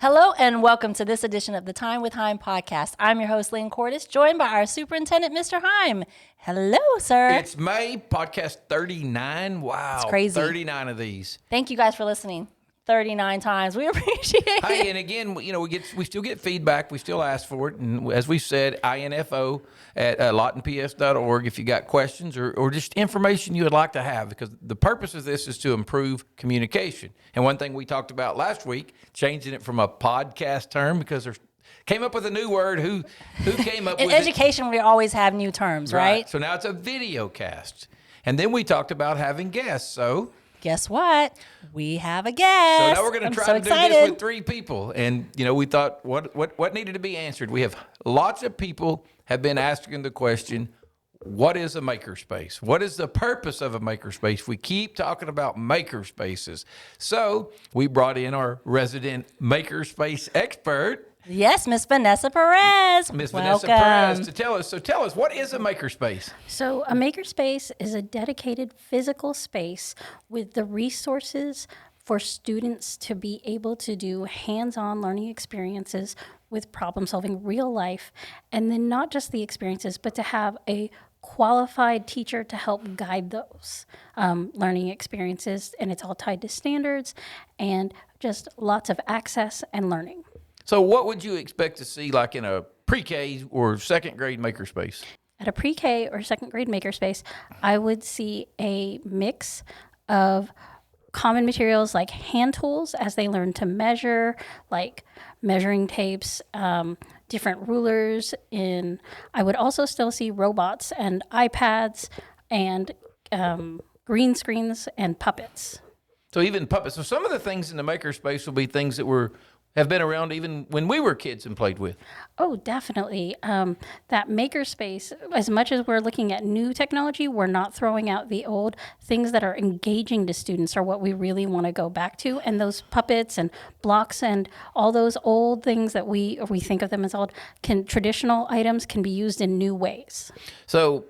Hello and welcome to this edition of the Time with Hime podcast. I'm your host, Lynn Cordes, joined by our superintendent, Mr. Hime. Hello, sir. It's May, podcast 39. Wow. It's crazy. 39 of these. Thank you guys for listening 39 times. We appreciate it. Hey, and again, we still get feedback. We still ask for it. And as we said, info at lawtonps.org if you got questions or just information you would like to have, because the purpose of this is to improve communication. And one thing we talked about last week, changing it from a podcast term, because there's came up with a new word. Who came up In with it? In education, we always have new terms, right? So now it's a video cast. And then we talked about having guests. So guess what? We have a guest. So now we're going to try to do this with 3 people. And, we thought what needed to be answered. We have lots of people have been asking the question, what is a makerspace? What is the purpose of a makerspace? We keep talking about makerspaces. So we brought in our resident makerspace expert. Yes, Miss Vanessa Perez. Miss Vanessa Perez to tell us. So tell us, what is a makerspace? So a makerspace is a dedicated physical space with the resources for students to be able to do hands-on learning experiences with problem solving, real life, and then not just the experiences, but to have a qualified teacher to help guide those learning experiences. And it's all tied to standards and just lots of access and learning. So what would you expect to see like in a pre-K or second grade makerspace? At a pre-K or second grade makerspace, I would see a mix of common materials like hand tools as they learn to measure, like measuring tapes, different rulers. I would also still see robots and iPads and green screens and puppets. So even puppets. So some of the things in the makerspace will be things that have been around even when we were kids and played with. Oh, definitely. That makerspace, as much as we're looking at new technology, we're not throwing out the old things that are engaging to students are what we really want to go back to. And those puppets and blocks and all those old things that we think of them as old, traditional items can be used in new ways. So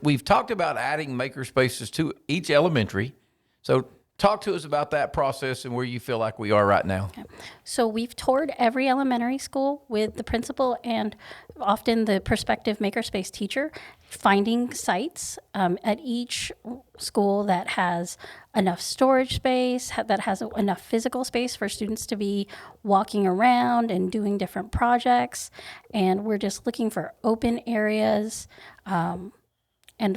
we've talked about adding makerspaces to each elementary. So talk to us about that process and where you feel like we are right now. Okay. So we've toured every elementary school with the principal and often the prospective makerspace teacher, finding sites at each school that has enough storage space, that has enough physical space for students to be walking around and doing different projects. And we're just looking for open areas. And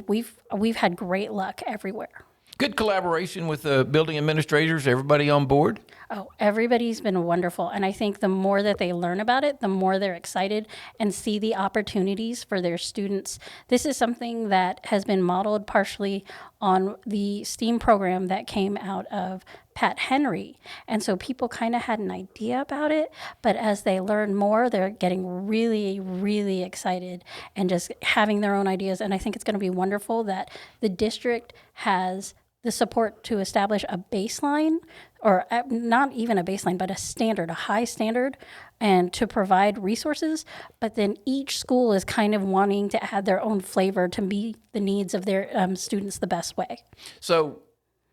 we've had great luck everywhere. Good collaboration with the building administrators, everybody on board? Oh, everybody's been wonderful. And I think the more that they learn about it, the more they're excited and see the opportunities for their students. This is something that has been modeled partially on the STEAM program that came out of Pat Henry. And so people kind of had an idea about it, but as they learn more, they're getting really, really excited and just having their own ideas. And I think it's going to be wonderful that the district has the support to establish a baseline, or not even a baseline, but a standard, a high standard, and to provide resources. But then each school is kind of wanting to add their own flavor to meet the needs of their students the best way. So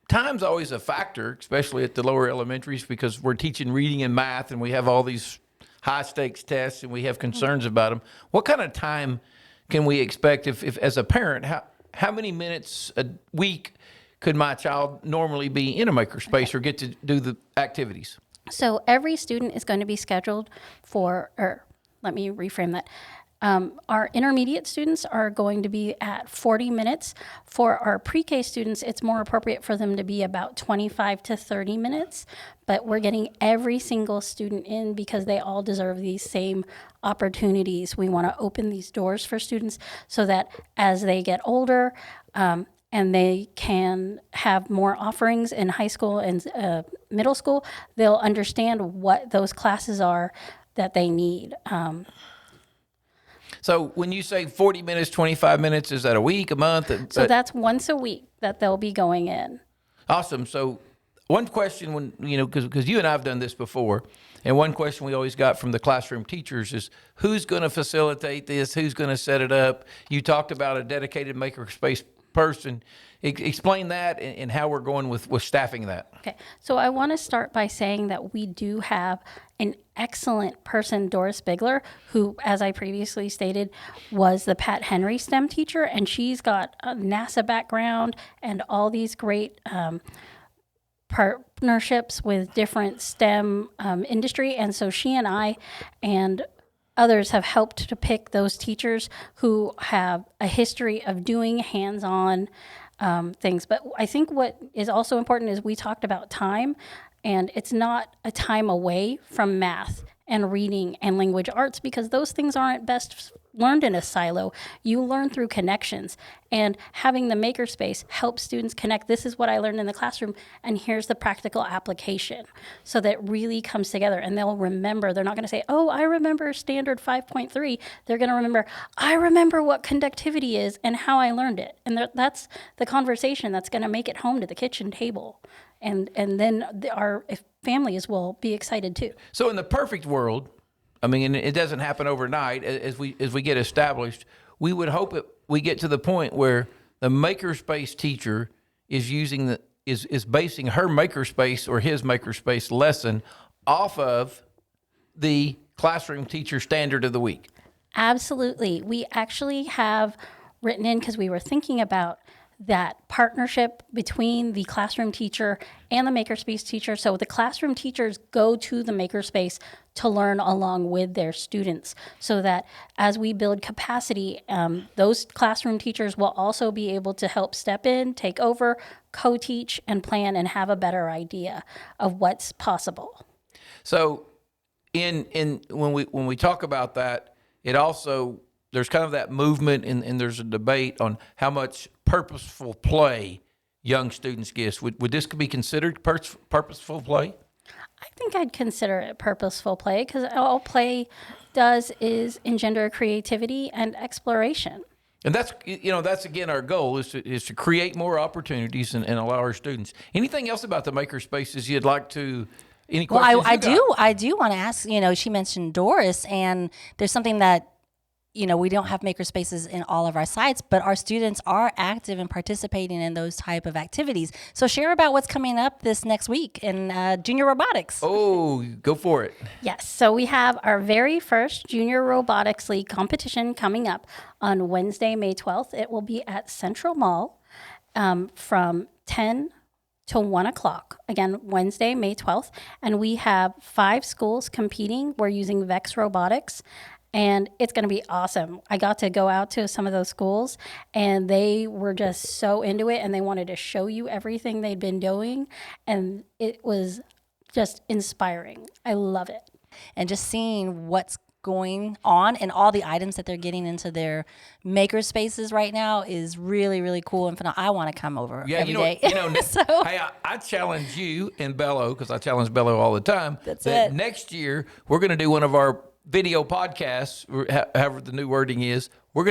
time's always a factor, especially at the lower elementaries, because we're teaching reading and math and we have all these high stakes tests and we have concerns about them. What kind of time can we expect if as a parent, how many minutes a week could my child normally be in a makerspace or get to do the activities? So every student is going to be scheduled let me reframe that. Our intermediate students are going to be at 40 minutes. For our pre-K students, it's more appropriate for them to be about 25 to 30 minutes. But we're getting every single student in because they all deserve these same opportunities. We want to open these doors for students so that as they get older, and they can have more offerings in high school and middle school, they'll understand what those classes are that they need. So when you say 40 minutes, 25 minutes, is that a week, a month? So that's once a week that they'll be going in. Awesome. So one question, because you and I have done this before, and one question we always got from the classroom teachers is, who's going to facilitate this? Who's going to set it up? You talked about a dedicated makerspace person. Explain that and how we're going with staffing that. Okay, so I want to start by saying that we do have an excellent person, Doris Bigler, who, as I previously stated, was the Pat Henry STEM teacher, and she's got a NASA background and all these great partnerships with different STEM industry. And so she and I and others have helped to pick those teachers who have a history of doing hands-on things. But I think what is also important is we talked about time, and it's not a time away from math and reading and language arts, because those things aren't best learned in a silo. You learn through connections, and having the makerspace helps students connect. This is what I learned in the classroom, and here's the practical application. So that really comes together, and they'll remember. They're not going to say, oh, I remember standard 5.3. They're going to remember, I remember what conductivity is and how I learned it. And that's the conversation that's going to make it home to the kitchen table. And then our families will be excited too. So in the perfect world, I mean, and it doesn't happen overnight. As we get established, we would hope we get to the point where the makerspace teacher is basing her makerspace or his makerspace lesson off of the classroom teacher standard of the week. Absolutely. We actually have written in, because we were thinking about that partnership between the classroom teacher and the makerspace teacher. So the classroom teachers go to the makerspace to learn along with their students, so that as we build capacity, those classroom teachers will also be able to help step in, take over, co-teach, and plan, and have a better idea of what's possible. So when we talk about that, it also, there's kind of that movement, and there's a debate on how much purposeful play young students get. Would this be considered purposeful play? I think I'd consider it purposeful play, because all play does is engender creativity and exploration. And that's again our goal is to create more opportunities and allow our students. Anything else about the makerspaces you'd like to? Any questions? Well, I do want to ask. She mentioned Doris, and there's something that we don't have makerspaces in all of our sites, but our students are active and participating in those type of activities. So share about what's coming up this next week in Junior Robotics. Oh, go for it. Yes. So we have our very first Junior Robotics League competition coming up on Wednesday, May 12th. It will be at Central Mall from 10 to 1 o'clock. Again, Wednesday, May 12th. And we have 5 schools competing. We're using Vex Robotics. And it's going to be awesome. I got to go out to some of those schools, and they were just so into it, and they wanted to show you everything they'd been doing. And it was just inspiring. I love it. And just seeing what's going on and all the items that they're getting into their maker spaces right now is really, really cool and fun. I want to come over every day. So, hey, I challenge you and Bello, because I challenge Bello all the time. That next year we're going to do one of our video podcasts, however the new wording is. We'll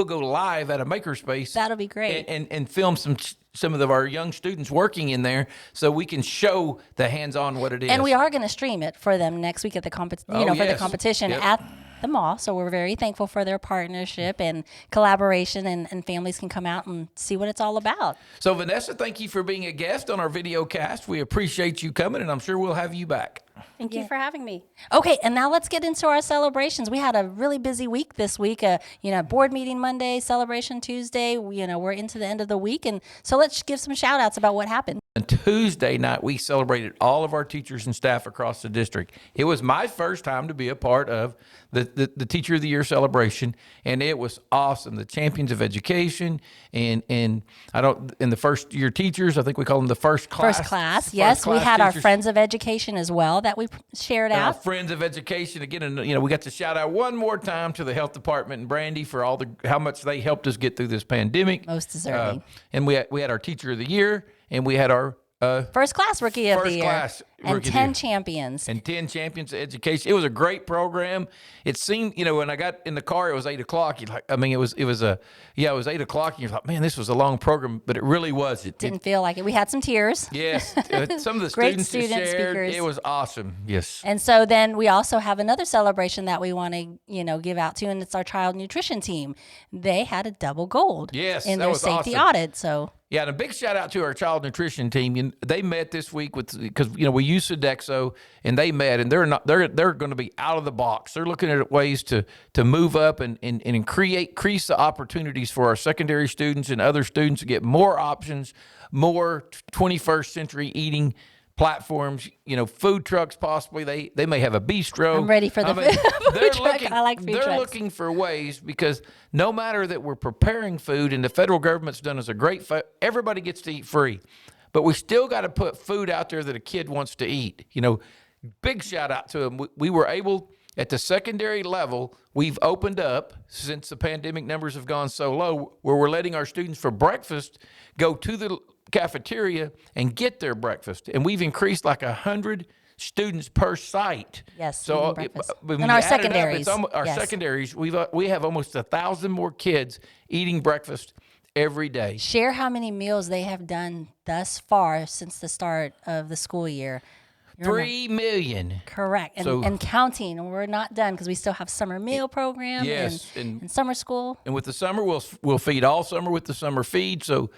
go live at a makerspace. That'll be great. And film some of our young students working in there, so we can show the hands-on what it is. And we are going to stream it for them next week at the the competition at the mall. So we're very thankful for their partnership and collaboration, and families can come out and see what it's all about. So Vanessa, thank you for being a guest on our video cast. We appreciate you coming, and I'm sure we'll have you back. Thank you for having me. Okay, and now let's get into our celebrations. We had a really busy week this week. Board meeting Monday, celebration Tuesday. We're into the end of the week, and so let's give some shout outs about what happened. On Tuesday night, we celebrated all of our teachers and staff across the district. It was my first time to be a part of the Teacher of the Year celebration, and it was awesome. The champions of education and the first year teachers, I think we call them the first class. First class, yes. We had our friends of education as well that we shared out. Our friends of education again, and we got to shout out one more time to the health department and Brandy for how much they helped us get through this pandemic. Most deserving. And we had our Teacher of the Year, and we had our first class rookie of the year. First class And Rookie 10 Deer. champions. And 10 champions of education. It was a great program. It seemed, when I got in the car, it was 8 o'clock. It was 8 o'clock. And you're like, man, this was a long program, but it really wasn't. Didn't feel like it. We had some tears. Yes. Some of the Great students that student shared, speakers. it was awesome. Yes. And so then we also have another celebration that we want to, give out to, and it's our child nutrition team. They had a double gold Yes, in that their was safety awesome. audit. So Yeah, and a big shout out to our child nutrition team. They met this week because we use Sodexo, and they met, and they're going to be out of the box. They're looking at ways to move up and increase the opportunities for our secondary students and other students to get more options, more 21st century eating platforms, food trucks possibly. They may have a bistro. I'm ready for the food truck. I like food They're trucks. looking for ways because no matter that we're preparing food and the federal government's done us a great everybody gets to eat free. But we still got to put food out there that a kid wants to eat. Big shout out to them. We were able at the secondary level, we've opened up since the pandemic numbers have gone so low where we're letting our students for breakfast go to the cafeteria and get their breakfast. And we've increased like 100 students per site. Yes, So eating breakfast. when And you our add it up, secondaries, it's almost, our yes. secondaries, we have almost 1,000 more kids eating breakfast every day. share how many meals they have done thus far since the start of the school year. 3 million. Correct. And counting. And we're not done because we still have summer meal program Yes, and summer school. And with the summer, we'll feed all summer with the summer feed. So,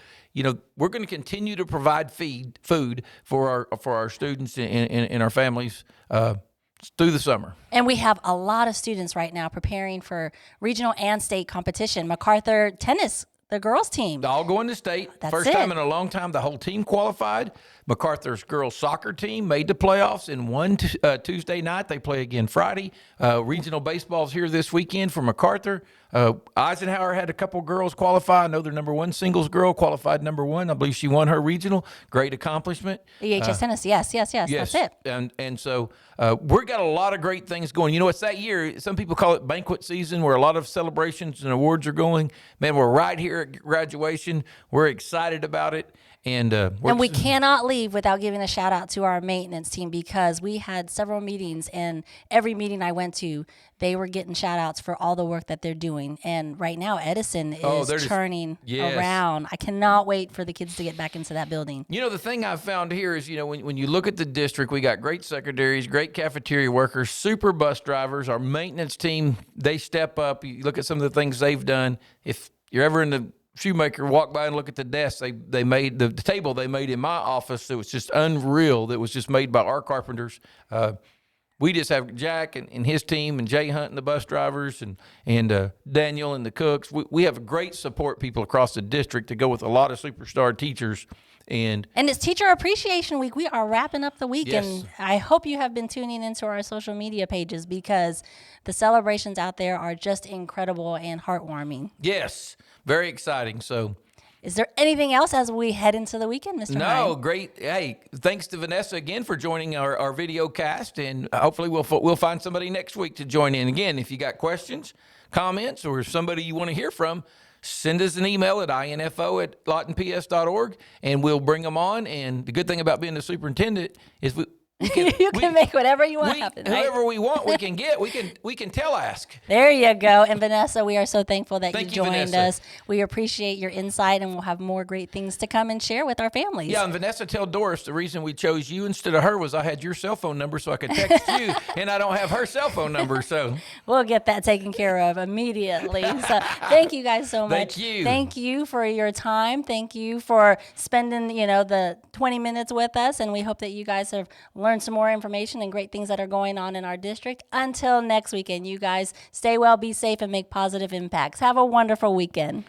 we're going to continue to provide food for our students and our families through the summer. And we have a lot of students right now preparing for regional and state competition. MacArthur tennis, the girls team. All going to state. That's First it. time in a long time the whole team qualified. MacArthur's girls soccer team made the playoffs in one Tuesday night. They play again Friday. Regional baseball's here this weekend for MacArthur. Eisenhower had a couple girls qualify. I know their number one singles girl qualified number one. I believe she won her regional. Great accomplishment. EHS tennis. Yes. That's it. And so we've got a lot of great things going. It's that year. Some people call it banquet season where a lot of celebrations and awards are going. Man, we're right here at graduation. We're excited about it. And we cannot leave without giving a shout out to our maintenance team because we had several meetings, and every meeting I went to, they were getting shout outs for all the work that they're doing. And right now, Edison is churning around. I cannot wait for the kids to get back into that building. The thing I've found here is, when you look at the district, we got great secretaries, great cafeteria workers, super bus drivers. Our maintenance team, they step up. You look at some of the things they've done. If you're ever in the Shoemaker, walk by and look at the desk they made, the table they made in my office. It was just unreal. That was just made by our carpenters. We just have Jack and his team and Jay Hunt and the bus drivers and Daniel and the cooks. We have great support people across the district to go with a lot of superstar teachers. And it's Teacher Appreciation Week. We are wrapping up the week, Yes. and I hope you have been tuning into our social media pages because the celebrations out there are just incredible and heartwarming. yes, very exciting. So Is there anything else as we head into the weekend, Mr. no, Hime? great. Hey, thanks to Vanessa again for joining our video cast, and hopefully we'll find somebody next week to join in. Again, if you got questions, comments, or somebody you want to hear from, send us an email at info@lawtonps.org, and we'll bring them on. And the good thing about being the superintendent is You can make whatever you want happen, right? whoever we want, we can get. We can tell ask. There you go. And Vanessa, we are so thankful that Thank you you, joined Vanessa. us. We appreciate your insight, and we'll have more great things to come and share with our families. Yeah, and Vanessa, tell Doris the reason we chose you instead of her was I had your cell phone number so I could text you, and I don't have her cell phone number. So We'll get that taken care of immediately. So thank you guys so much. Thank you. Thank you for your time. Thank you for spending, the 20 minutes with us. And we hope that you guys have learned some more information and great things that are going on in our district. Until next weekend, you guys stay well, be safe, and make positive impacts. Have a wonderful weekend.